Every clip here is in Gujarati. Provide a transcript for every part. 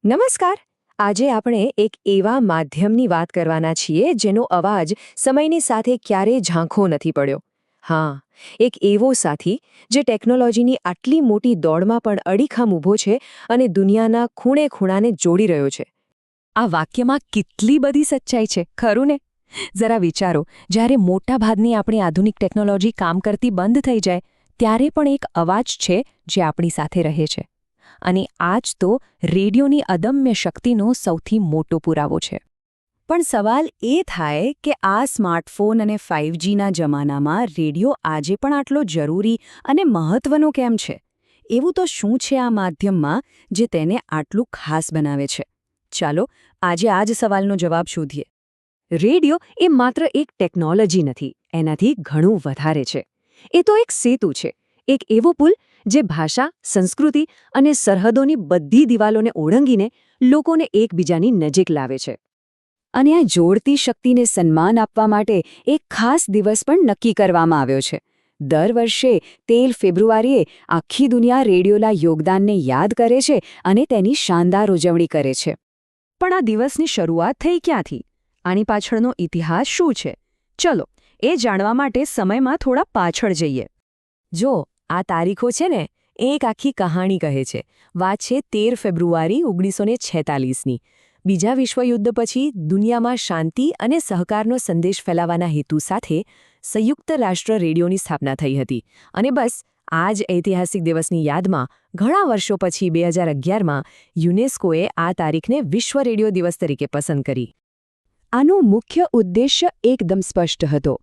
નમસ્કાર. આજે આપણે એક એવા માધ્યમની વાત કરવાના છીએ જેનો અવાજ સમયની સાથે ક્યારેય ઝાંખો નથી પડ્યો. હા, એક એવો સાથી જે ટેકનોલોજીની આટલી મોટી દોડમાં પણ અડીખમ ઊભો છે અને દુનિયાના ખૂણે ખૂણાને જોડી રહ્યો છે. આ વાક્યમાં કેટલી બધી સચ્ચાઈ છે, ખરું ને? જરા વિચારો, જ્યારે મોટાભાગની આપણી આધુનિક ટેકનોલોજી કામ કરતી બંધ થઈ જાય, ત્યારે પણ એક અવાજ છે જે આપણી સાથે રહે છે. અને આ જ તો રેડિયોની અદમ્ય શક્તિનો સૌથી મોટો પુરાવો છે. પણ સવાલ એ થાય કે આ સ્માર્ટફોન અને 5Gના જમાનામાં રેડિયો આજે પણ આટલો જરૂરી અને મહત્વનો કેમ છે? એવું તો શું છે આ માધ્યમમાં જે તેને આટલું ખાસ બનાવે છે? ચાલો આજે આ જ સવાલનો જવાબ શોધીએ. રેડિયો એ માત્ર એક ટેકનોલોજી નથી, એનાથી ઘણું વધારે છે. એ તો એક સેતુ છે, એક એવો પુલ જે ભાષા, સંસ્કૃતિ અને સરહદોની બધી દિવાલોને ઓળંગીને લોકોને એકબીજાની નજીક લાવે છે. અને આ જોડતી શક્તિને સન્માન આપવા માટે એક ખાસ દિવસ પણ નક્કી કરવામાં આવ્યો છે. દર વર્ષે 13 ફેબ્રુઆરીએ આખી દુનિયા રેડિયોના યોગદાનને યાદ કરે છે અને તેની શાનદાર ઉજવણી કરે છે. પણ આ દિવસની શરૂઆત થઈ ક્યાંથી? આની પાછળનો ઇતિહાસ શું છે? ચલો, એ જાણવા માટે સમયમાં થોડા પાછળ જઈએ. જો આ તારીખો છે ને, એક આખી કહાણી કહે છે. વાત છે 13 ફેબ્રુઆરી 1946ની. બીજા વિશ્વયુદ્ધ પછી દુનિયામાં શાંતિ અને સહકારનો સંદેશ ફેલાવવાના હેતુ સાથે સંયુક્ત રાષ્ટ્ર રેડિયોની સ્થાપના થઈ હતી. અને બસ આ જ ઐતિહાસિક દિવસની યાદમાં ઘણા વર્ષો પછી 2011માં યુનેસ્કોએ આ તારીખને વિશ્વ રેડિયો દિવસ તરીકે પસંદ કરી. આનો મુખ્ય ઉદ્દેશ્ય એકદમ સ્પષ્ટ હતો.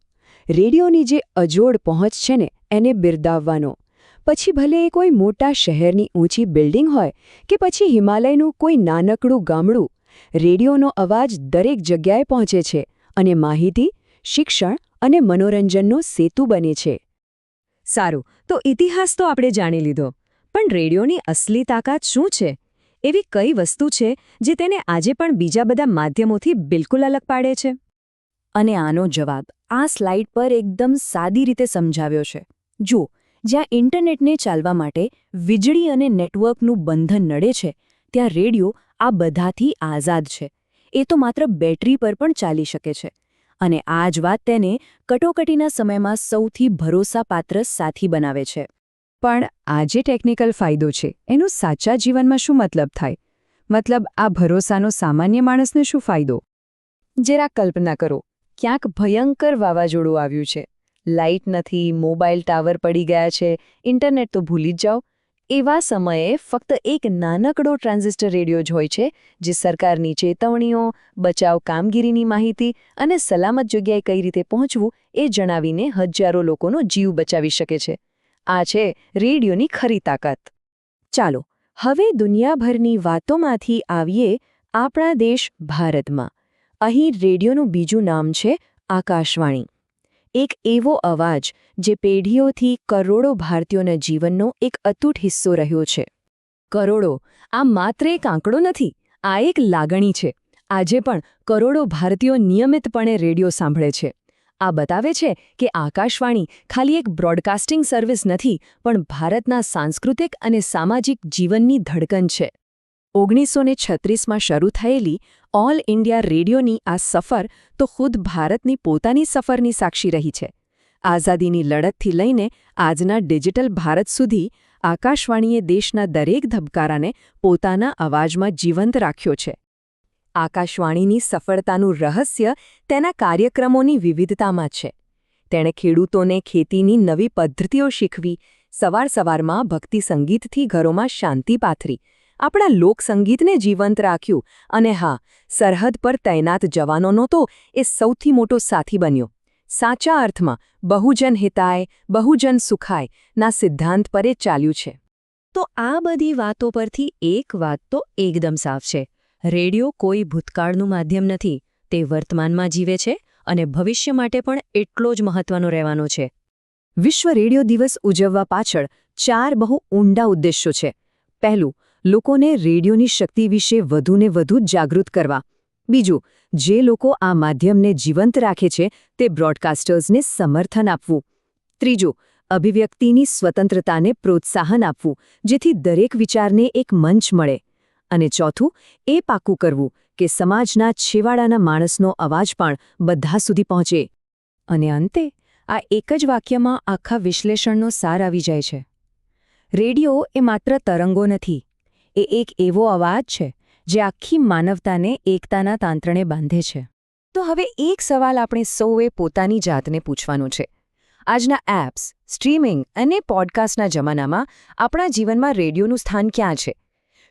રેડિયોની જે અજોડ પહોંચ છે ને, એને બિરદાવવાનો. પછી ભલે એ કોઈ મોટા શહેરની ઊંચી બિલ્ડિંગ હોય કે પછી હિમાલયનું કોઈ નાનકડું ગામડું, રેડિયોનો અવાજ દરેક જગ્યાએ પહોંચે છે અને માહિતી, શિક્ષણ અને મનોરંજનનો સેતુ બને છે. સારું, તો ઇતિહાસ તો આપણે જાણી લીધો, પણ રેડિયોની અસલી તાકાત શું છે? એવી કઈ વસ્તુ છે જે તેને આજે પણ બીજા બધા માધ્યમોથી બિલકુલ અલગ પાડે છે? અને આનો જવાબ આ સ્લાઇડ પર એકદમ સાદી રીતે સમજાવ્યો છે. જુઓ, જ્યાં ઇન્ટરનેટને ચાલવા માટે વીજળી અને નેટવર્કનું બંધન નડે છે, ત્યાં રેડિયો આ બધાથી આઝાદ છે. એ તો માત્ર બેટરી પર પણ ચાલી શકે છે. અને આ જ વાત તેને કટોકટીના સમયમાં સૌથી ભરોસાપાત્ર સાથી બનાવે છે. પણ આ જે ટેકનિકલ ફાયદો છે, એનો સાચા જીવનમાં શું મતલબ થાય? મતલબ, આ ભરોસાનો સામાન્ય માણસને શું ફાયદો? જરા કલ્પના કરો, ક્યાંક ભયંકર વાવાઝોડું આવ્યું છે. લાઇટ નથી, મોબાઈલ ટાવર પડી ગયા છે, ઇન્ટરનેટ તો ભૂલી જ જાઓ. એવા સમયે ફક્ત એક નાનકડો ટ્રાન્ઝિસ્ટર રેડિયો જ હોય છે જે સરકારની ચેતવણીઓ, બચાવ કામગીરીની માહિતી અને સલામત જગ્યાએ કઈ રીતે પહોંચવું એ જણાવીને હજારો લોકોનો જીવ બચાવી શકે છે. આ છે રેડિયોની ખરી તાકાત. ચાલો, હવે દુનિયાભરની વાતોમાંથી આવીએ આપણા દેશ ભારતમાં. અહીં રેડિયોનું બીજું નામ છે આકાશવાણી. એક એવો અવાજ જે પેઢીઓથી કરોડો ભારતીયોના જીવનનો એક અતૂટ હિસ્સો રહ્યો છે. કરોડો, આ માત્ર એક આંકડો નથી, આ એક લાગણી છે. આજે પણ કરોડો ભારતીયો નિયમિતપણે રેડિયો સાંભળે છે. આ બતાવે છે કે આકાશવાણી ખાલી એક બ્રોડકાસ્ટિંગ સર્વિસ નથી, પણ ભારતના સાંસ્કૃતિક અને સામાજિક જીવનની ધડકન છે. 1936માં શરૂ થયેલી ઓલ ઇન્ડિયા રેડિયોની આ સફર તો ખુદ ભારતની પોતાની સફરની સાક્ષી રહી છે. આઝાદીની લડતથી લઈને આજના ડિજિટલ ભારત સુધી આકાશવાણીએ દેશના દરેક ધબકારાને પોતાના અવાજમાં જીવંત રાખ્યો છે. આકાશવાણીની સફળતાનું રહસ્ય તેના કાર્યક્રમોની વિવિધતામાં છે. તેણે ખેડૂતોને ખેતીની નવી પદ્ધતિઓ શીખવી, સવાર-સવારમાં ભક્તિ સંગીતથી ઘરોમાં શાંતિ પાથરી, આપણા લોકસંગીતને જીવંત રાખ્યું અને હા, સરહદ પર તૈનાત જવાનોનો તો એ સૌથી મોટો સાથી બન્યો. સાચા અર્થમાં બહુજન હિતાય, બહુજન સુખાય ના સિદ્ધાંત પર એ ચાલ્યું છે. તો આ બધી વાતો પરથી એક વાત તો એકદમ સાફ છે. રેડિયો કોઈ ભૂતકાળનું માધ્યમ નથી, તે વર્તમાનમાં જીવે છે અને ભવિષ્ય માટે પણ એટલો જ મહત્વનો રહેવાનો છે. વિશ્વ રેડિયો દિવસ ઉજવવા પાછળ 4 બહુ ઊંડા ઉદ્દેશ્યો છે. પહેલું, લોકોને રેડિયોની શક્તિ વિશે વધુને વધુ જાગૃત કરવા. બીજું, જે લોકો આ માધ્યમને જીવંત રાખે છે તે બ્રોડકાસ્ટર્સને સમર્થન આપવું. ત્રીજું, અભિવ્યક્તિની સ્વતંત્રતાને પ્રોત્સાહન આપવું, જેથી દરેક વિચારને એક મંચ મળે. અને ચોથું, એ પાક્કું કરવું કે સમાજના છેવાડાના માણસનો અવાજ પણ બધા સુધી પહોંચે. અને અંતે આ એક જ વાક્યમાં આખા વિશ્લેષણનો સાર આવી જાય છે. રેડિયો એ માત્ર તરંગો નથી, એ એક એવો અવાજ છે જે આખી માનવતાને એકતાના તાંત્રણે બાંધે છે. તો હવે એક સવાલ આપણે સૌએ પોતાની જાતને પૂછવાનું છે. આજના એપ્સ, સ્ટ્રીમિંગ અને પોડકાસ્ટના જમાનામાં આપણા જીવનમાં રેડિયોનું સ્થાન ક્યાં છે?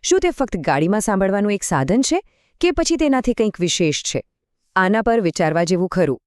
શું તે ફક્ત ગાડીમાં સાંભળવાનું એક સાધન છે કે પછી તેનાથી કંઈક વિશેષ છે? આના પર વિચારવા જેવું ખરું.